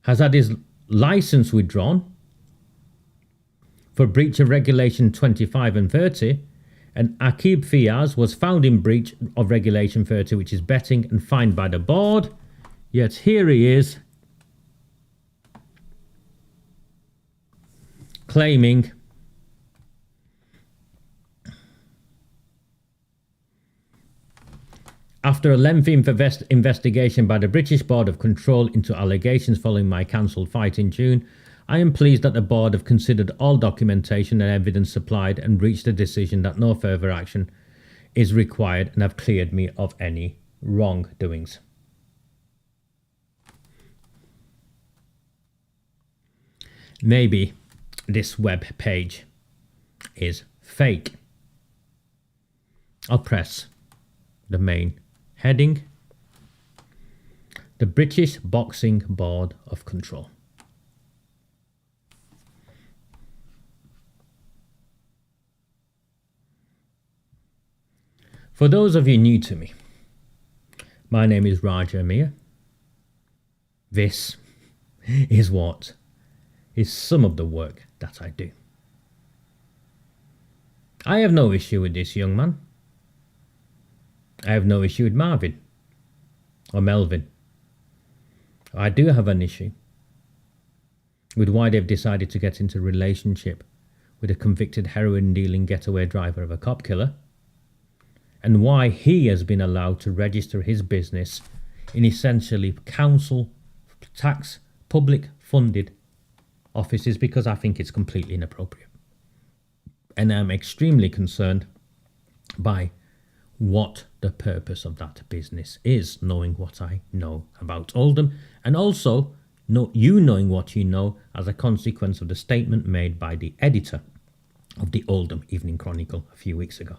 has had his licence withdrawn for breach of Regulation 25 and 30, and Akib Fiaz was found in breach of Regulation 30, which is betting, and fined by the board. Yet here he is claiming after a lengthy investigation by the British Board of Control into allegations following my cancelled fight in June, I am pleased that the board have considered all documentation and evidence supplied and reached a decision that no further action is required and have cleared me of any wrongdoings. Maybe this web page is fake. I'll press the main heading. The British Boxing Board of Control. For those of you new to me, my name is Raja Miah. This is some of the work that I do. I have no issue with this young man. I have no issue with Marvin or Melvin. I do have an issue with why they've decided to get into a relationship with a convicted heroin dealing getaway driver of a cop killer, and why he has been allowed to register his business in essentially council tax public funded offices, because I think it's completely inappropriate. And I'm extremely concerned by what the purpose of that business is, knowing what I know about Oldham, and also you knowing what you know as a consequence of the statement made by the editor of the Oldham Evening Chronicle a few weeks ago.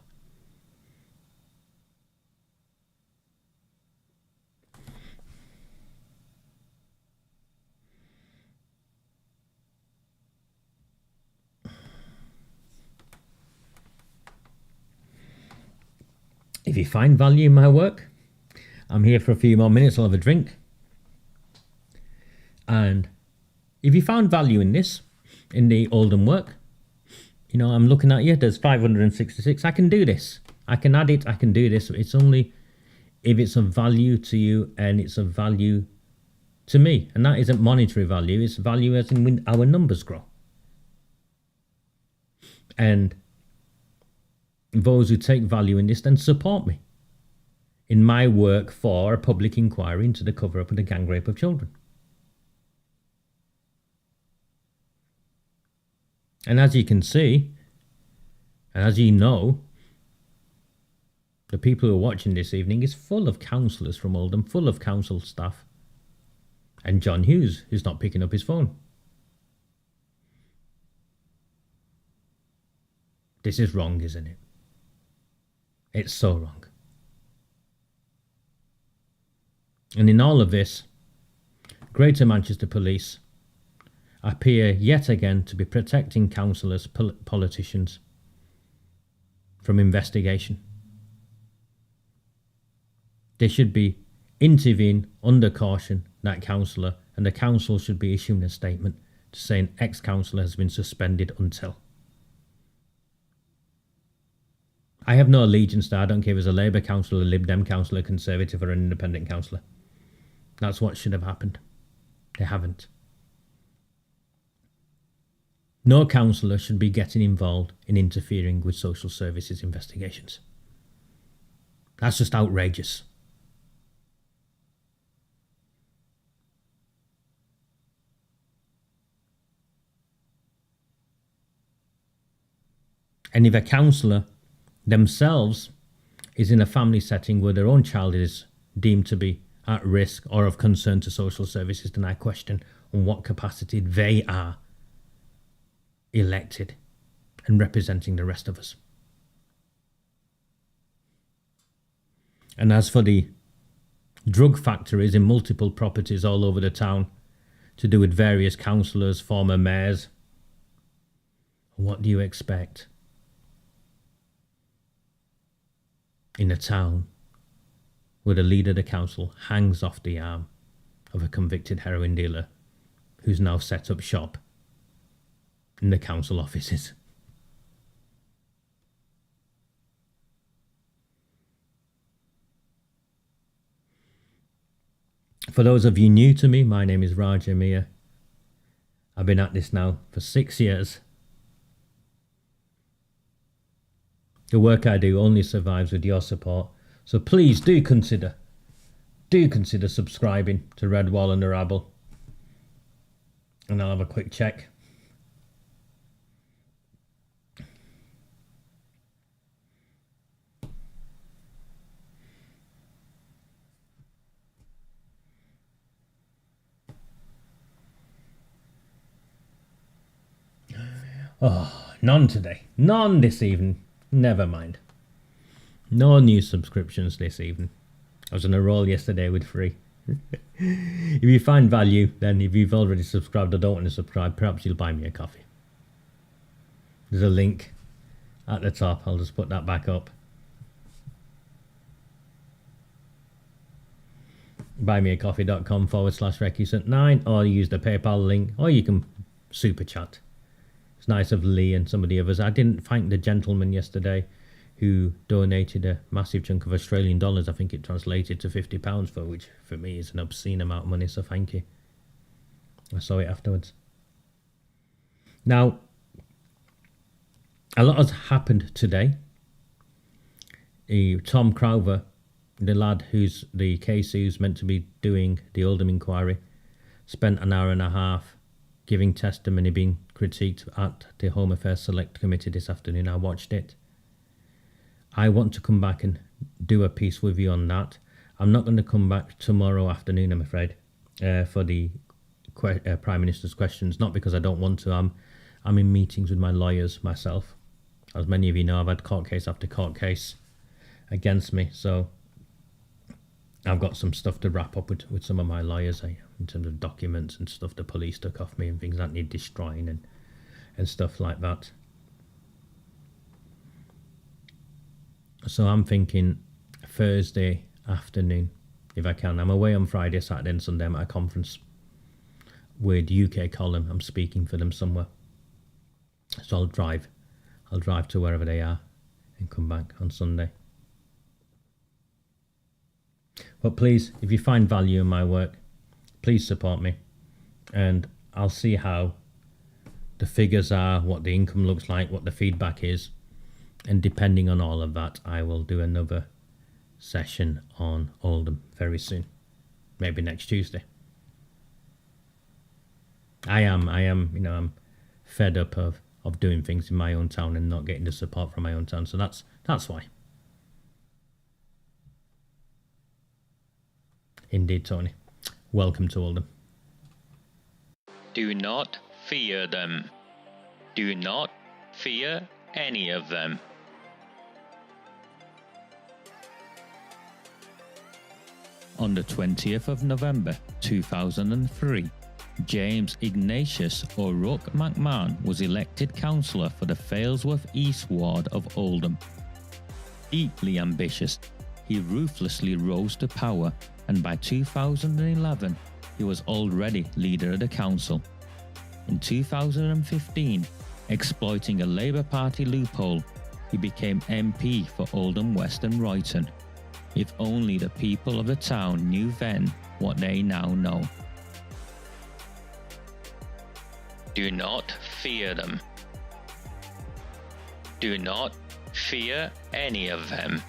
If you find value in my work, I'm here for a few more minutes, I'll have a drink. And if you found value in this, in the Oldham work, you know, I'm looking at you, there's 566, I can do this. I can add it, I can do this. It's only if it's of value to you and it's of value to me. And that isn't monetary value, it's value as in when our numbers grow. And those who take value in this then support me in my work for a public inquiry into the cover-up of the gang rape of children. And as you can see, and as you know, the people who are watching this evening is full of councillors from Oldham, full of council staff. And John Hughes, who's not picking up his phone. This is wrong, isn't it? It's so wrong. And in all of this, Greater Manchester Police appear yet again to be protecting councillors, politicians from investigation. They should be intervene under caution, that councillor, and the council should be issuing a statement to say an ex-councillor has been suspended until. I have no allegiance to, I don't care if it's a Labour councillor, a Lib Dem councillor, a Conservative or an independent councillor. That's what should have happened. They haven't. No councillor should be getting involved in interfering with social services investigations. That's just outrageous. And if a councillor themselves is in a family setting where their own child is deemed to be at risk or of concern to social services, then I question on what capacity they are elected and representing the rest of us. And as for the drug factories in multiple properties all over the town to do with various councillors, former mayors, what do you expect in a town where the leader of the council hangs off the arm of a convicted heroin dealer who's now set up shop in the council offices? For those of you new to me, my name is Raja Miah. I've been at this now for 6 years. The work I do only survives with your support. So please do consider subscribing to Redwall and the Rabble. And I'll have a quick check. Oh, none today. None this evening. Never mind. No new subscriptions this evening. I was on a roll yesterday with free. If you find value, then if you've already subscribed or don't want to subscribe, perhaps you'll buy me a coffee. There's a link at the top. I'll just put that back up. buymeacoffee.com/Recusant9, or use the PayPal link, or you can super chat. It's nice of Lee and some of the others. I didn't thank the gentleman yesterday who donated a massive chunk of Australian dollars. I think it translated to £50 for, which for me is an obscene amount of money, so thank you. I saw it afterwards. Now, a lot has happened today. Tom Crowther, the lad who's the case who's meant to be doing the Oldham inquiry, spent an hour and a half giving testimony, being critiqued at the Home Affairs Select Committee this afternoon. I watched it. I want to come back and do a piece with you on that. I'm not going to come back tomorrow afternoon, I'm afraid, for the Prime Minister's questions. Not because I don't want to. I'm in meetings with my lawyers myself. As many of you know, I've had court case after court case against me. So I've got some stuff to wrap up with some of my lawyers in terms of documents and stuff the police took off me and things that need destroying and stuff like that. So I'm thinking Thursday afternoon, if I can. I'm away on Friday, Saturday and Sunday. I'm at a conference with UK Column. I'm speaking for them somewhere. So I'll drive to wherever they are and come back on Sunday. But please, if you find value in my work, please support me. And I'll see how the figures are, what the income looks like, what the feedback is. And depending on all of that, I will do another session on Oldham very soon. Maybe next Tuesday. I am, I'm fed up of of doing things in my own town and not getting the support from my own town. So that's why. Indeed, Tony. Welcome to Oldham. Do not fear them. Do not fear any of them. On the 20th of November 2003, James Ignatius O'Rourke McMahon was elected councillor for the Failsworth East Ward of Oldham. Deeply ambitious, he ruthlessly rose to power, and by 2011, he was already leader of the council. In 2015, exploiting a Labour Party loophole, he became MP for Oldham West and Royton. If only the people of the town knew then what they now know. Do not fear them. Do not fear any of them.